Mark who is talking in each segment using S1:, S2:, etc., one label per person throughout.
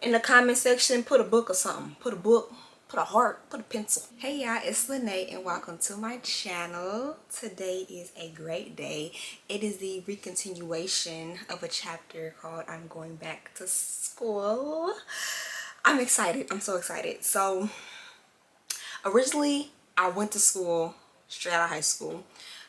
S1: in the comment section. Put a book or something. Put a book, put a heart, put a pencil. Hey y'all, it's Lene and welcome to my channel. Today is a great day. It is the recontinuation of a chapter called I'm Going Back to School. I'm excited. I'm so excited. So originally I went to school straight out of high school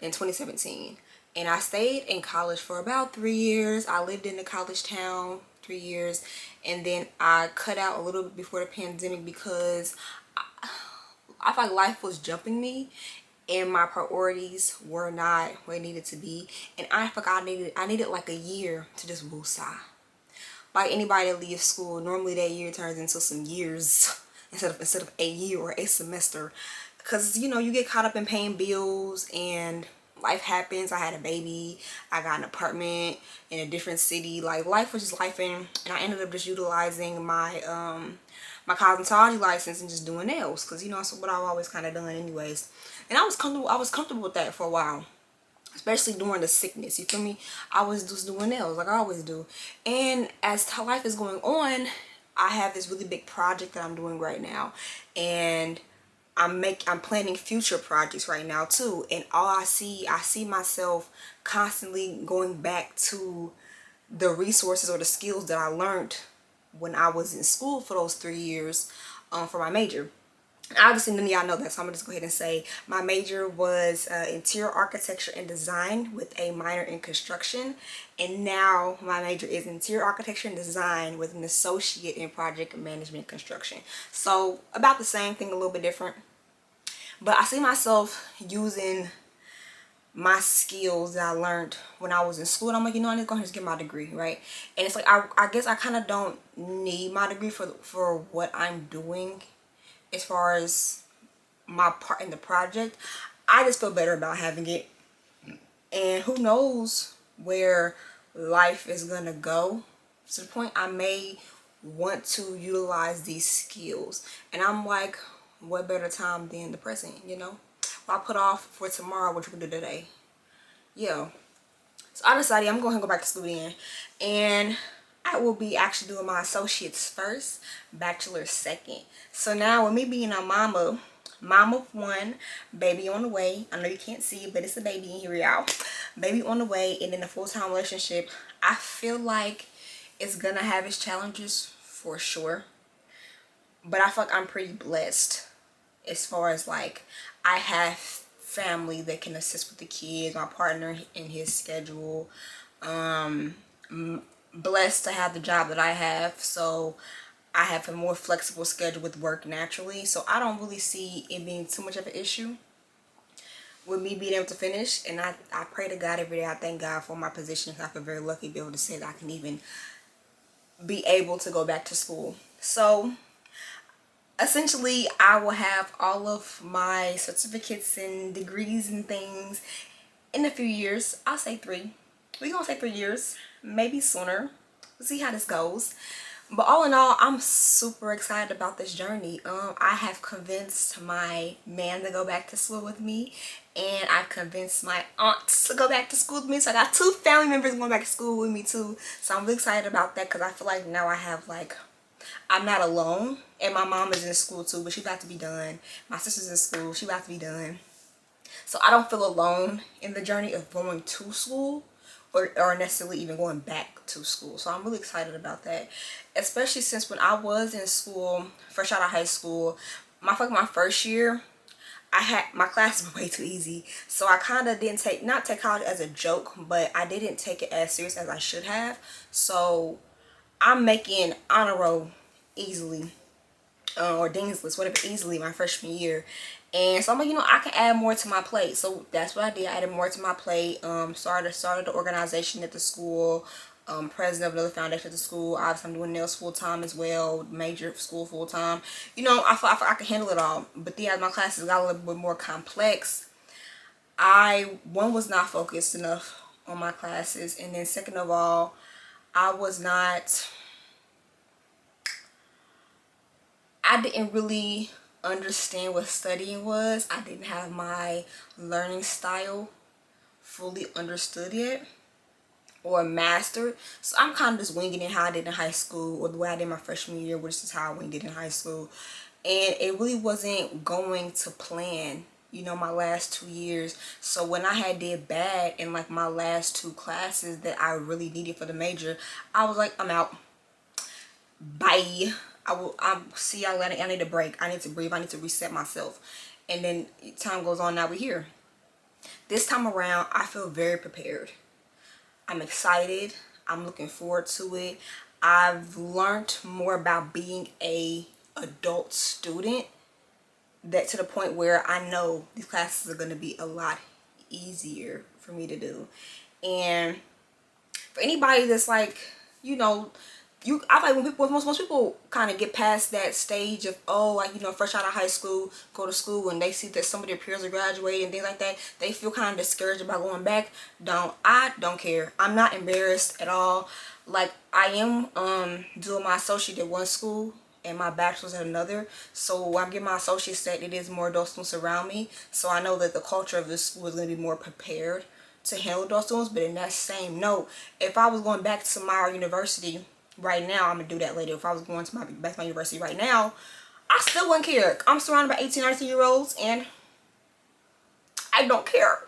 S1: in 2017, and I stayed in college for about 3 years. I lived in the college town 3 years, and then I cut out a little bit before the pandemic because I felt like life was jumping me and my priorities were not where they needed to be, and I forgot I needed like a year to just woosah. Like anybody that leaves school, normally that year turns into some years instead of a year or a semester, because you know you get caught up in paying bills and life happens. I had a baby, I got an apartment in a different city. Like life was just life, and I ended up just utilizing my my cosmetology license and just doing nails, because you know that's what I've always kind of done anyways, and I was comfortable with that for a while, especially during the sickness, you feel me. I was just doing nails like I always do. And as life is going on, I have this really big project that I'm doing right now, and I'm planning future projects right now too. And all I see myself constantly going back to the resources or the skills that I learned when I was in school for those 3 years for my major. Obviously none of y'all know that, so I'm gonna just go ahead and say my major was interior architecture and design with a minor in construction, and now my major is interior architecture and design with an associate in project management construction. So about the same thing, a little bit different, but I see myself using my skills that I learned when I was in school, and I'm like, you know, I need to go ahead and just get my degree, right? And it's like I guess I kind of don't need my degree for what I'm doing as far as my part in the project. I just feel better about having it, and who knows where life is gonna go. To the point I may want to utilize these skills, and I'm like, what better time than the present, you know? Well, I put off for tomorrow what you can do today. Yeah, so I decided I'm going to go back to school again, and I will be actually doing my associates first, bachelor second. So now with me being a mama of one, baby on the way. I know you can't see it, but it's a baby in here, y'all. Baby on the way, and in a full-time relationship, I feel like it's gonna have its challenges for sure, but I feel like I'm pretty blessed as far as like I have family that can assist with the kids, my partner in his schedule. Blessed to have the job that I have, so I have a more flexible schedule with work naturally, so I don't really see it being too much of an issue with me being able to finish. And I pray to God every day. I thank God for my position. I feel very lucky to be able to say that I can even be able to go back to school. So essentially I will have all of my certificates and degrees and things in a few years. I'll say 3. We're gonna say 3 years, maybe sooner. We'll see how this goes. But all in all, I'm super excited about this journey. I have convinced my man to go back to school with me, and I've convinced my aunts to go back to school with me. So I got 2 family members going back to school with me too. So I'm really excited about that, because I feel like now I have like, I'm not alone. And my mom is in school too, but she's about to be done. My sister's in school, she's about to be done. So I don't feel alone in the journey of going to school, or necessarily even going back to school. So I'm really excited about that, especially since when I was in school, fresh out of high school, my first year, I had my classes were way too easy. So I kind of didn't not take college as a joke, but I didn't take it as serious as I should have. So I'm making honor roll easily, or Dean's List, whatever, easily my freshman year. And so I'm like, you know, I can add more to my plate. So that's what I did. I added more to my plate. Started the organization at the school. President of another foundation at the school. Obviously I'm doing nails full-time as well, major school full-time. You know, I thought I could handle it all. But then as my classes got a little bit more complex, one was not focused enough on my classes, and then second of all, I didn't really understand what studying was. I didn't have my learning style fully understood yet. or a master. So I'm kind of just winging it how I did in high school, or the way I did my freshman year, which is how I winged it in high school. And it really wasn't going to plan, you know, my last 2 years. So when I had did bad in like my last 2 classes that I really needed for the major, I was like, I'm out. Bye. I'm see y'all later. I need a break. I need to breathe. I need to reset myself. And then time goes on. Now we're here. This time around, I feel very prepared. I'm excited. I'm looking forward to it. I've learned more about being a adult student, that to the point where I know these classes are going to be a lot easier for me to do. And for anybody that's like, you know, I like when people, most people kind of get past that stage of, oh, like, you know, fresh out of high school, go to school, and they see that some of their peers are graduating and things like that, they feel kind of discouraged about going back. I don't care. I'm not embarrassed at all. Like, I am doing my associate at one school and my bachelor's at another. So I'm getting my associate's that it is more adult students around me. So I know that the culture of this school is going to be more prepared to handle adult students. But in that same note, if I was going back to my university right now, I'm gonna do that later. If I was going to back to my university right now, I still wouldn't care. I'm surrounded by 18, 19-year-olds, and I don't care.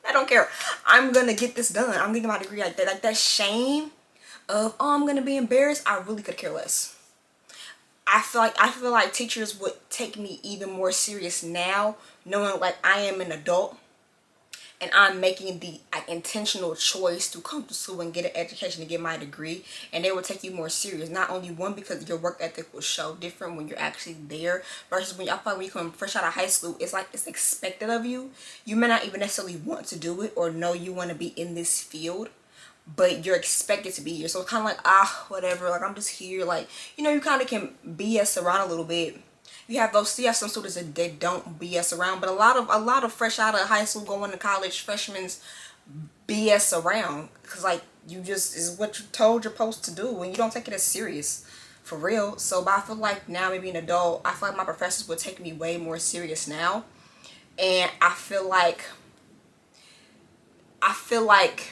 S1: I don't care. I'm gonna get this done. I'm getting my degree like that. Like that shame of, oh, I'm gonna be embarrassed. I really could care less. I feel like teachers would take me even more serious now, knowing like I am an adult and I'm making the intentional choice to come to school and get an education to get my degree, and they will take you more serious. Not only one, because your work ethic will show different when you're actually there, versus when I feel like when you come fresh out of high school, it's like it's expected of you. You may not even necessarily want to do it or know you want to be in this field, but you're expected to be here. So it's kind of like, whatever, like I'm just here. Like, you know, you kind of can BS around a little bit. You have some students that they don't BS around, but a lot of fresh out of high school going to college freshmen BS around, because like you just is what you're told you're supposed to do, and you don't take it as serious for real. So but I feel like now, maybe an adult, I feel like my professors would take me way more serious now, and I feel like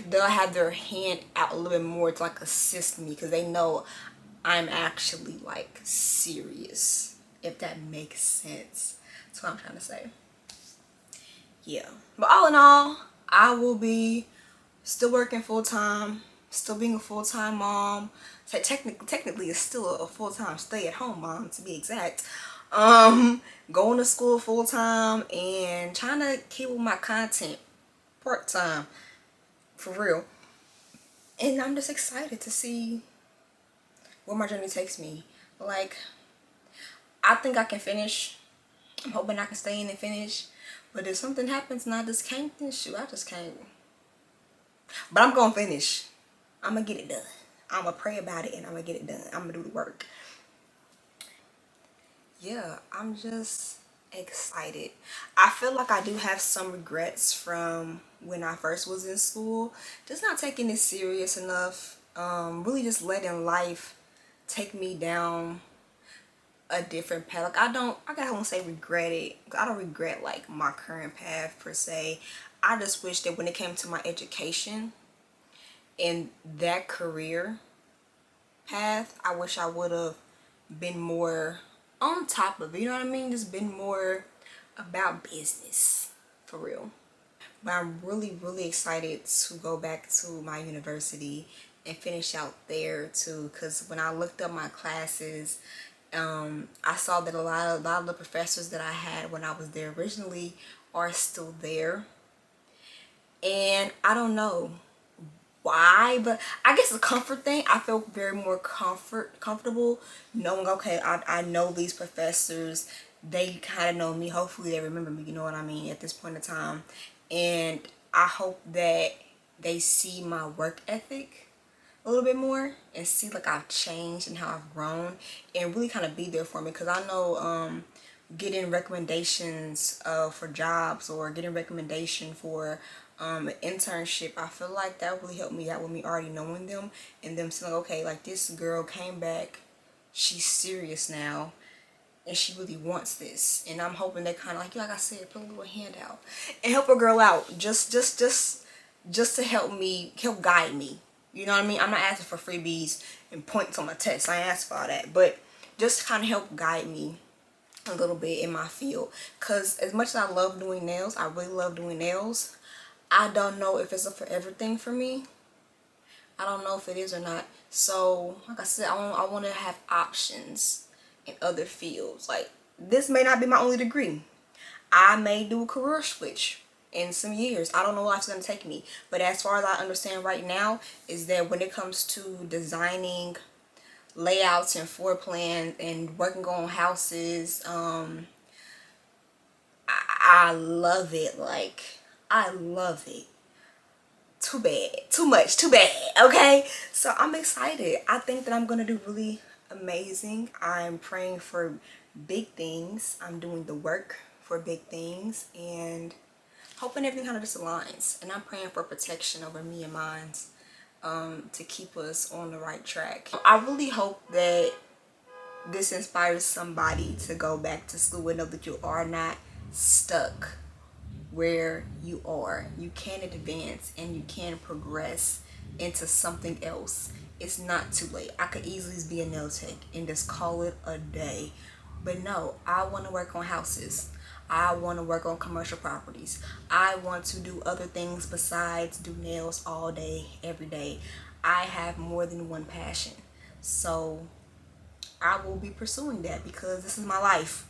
S1: they'll have their hand out a little bit more to like assist me, because they know I'm actually like serious, if that makes sense. That's what I'm trying to say. Yeah, but all in all, I will be still working full-time, still being a full-time mom. So technically it's still a full-time stay-at-home mom, to be exact. Going to school full-time and trying to keep with my content part-time, for real. And I'm just excited to see where my journey takes me. Like, I think I can finish. I'm hoping I can stay in and finish. But if something happens and I just can't, then shoot, I just can't. But I'm gonna finish. I'm gonna get it done. I'm gonna pray about it and I'm gonna get it done. I'm gonna do the work. Yeah, I'm just excited. I feel like I do have some regrets from when I first was in school. Just not taking it serious enough. Really just letting life take me down a different path. Like I won't say regret it. I don't regret like my current path per se. I just wish that when it came to my education and that career path, I wish I would have been more on top of it, you know what I mean? Just been more about business, for real. But I'm really excited to go back to my university and finish out there too, because when I looked up my classes, I saw that a lot of the professors that I had when I was there originally are still there, and I don't know why, but I guess the comfort thing. I feel very more comfortable knowing, okay, I know these professors, they kind of know me. Hopefully they remember me, you know what I mean, at this point in time. And I hope that they see my work ethic a little bit more and see like I've changed and how I've grown, and really kind of be there for me, because I know getting recommendations for jobs, or getting recommendation for an internship, I feel like that really helped me out with me already knowing them, and them saying, okay, like this girl came back, she's serious now, and she really wants this. And I'm hoping they kind of like I said, put a little hand out and help a girl out, just just to help guide me. You know what I mean? I'm not asking for freebies and points on my test. I ain't asking for all that, but just to kind of help guide me a little bit in my field. Because as much as I love doing nails, I really love doing nails, I don't know if it's a forever thing for me. I don't know if it is or not. So like I said, I want to have options in other fields. Like, this may not be my only degree. I may do a career switch in some years. I don't know what life's going to take me. But as far as I understand right now, is that when it comes to designing layouts and floor plans and working on houses, I love it. Like, I love it. Too bad, too much, too bad. Okay, so I'm excited. I think that I'm gonna do really amazing. I'm praying for big things. I'm doing the work for big things and hoping everything kind of just aligns. And I'm praying for protection over me and mine, to keep us on the right track. I really hope that this inspires somebody to go back to school and know that you are not stuck where you are. You can advance and you can progress into something else. It's not too late. I could easily be a nail tech and just call it a day, but no, I want to work on houses. I want to work on commercial properties. I want to do other things besides do nails all day, every day. I have more than one passion, so I will be pursuing that because this is my life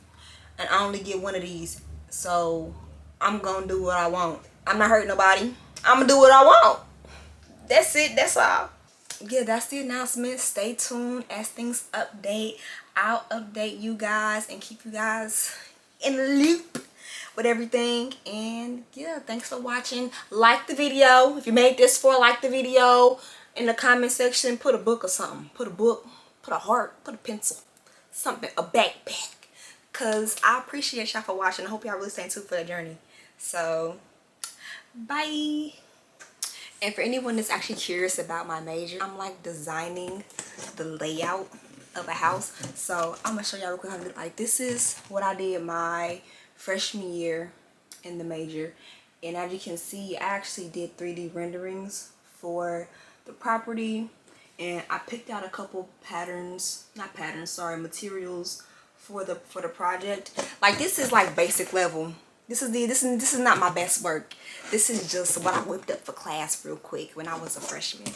S1: and I only get one of these. So I'm gonna do what I want. I'm not hurting nobody. I'm gonna do what I want. That's it. That's all. Yeah, that's the announcement. Stay tuned as things update. I'll update you guys and keep you guys in the loop with everything. And yeah, thanks for watching. Like the video. If you made this far, like the video. In the comment section, put a book or something. Put a book, put a heart, put a pencil, something, a backpack. Because I appreciate y'all for watching. I hope y'all really staying tuned for the journey. So, bye. And for anyone that's actually curious about my major, I'm like designing the layout of a house. So I'm gonna show y'all real quick how to do it. Like, this is what I did my freshman year in the major. And as you can see, I actually did 3D renderings for the property. And I picked out a couple materials for the project. Like, this is like basic level. This is not my best work. This is just what I whipped up for class real quick when I was a freshman.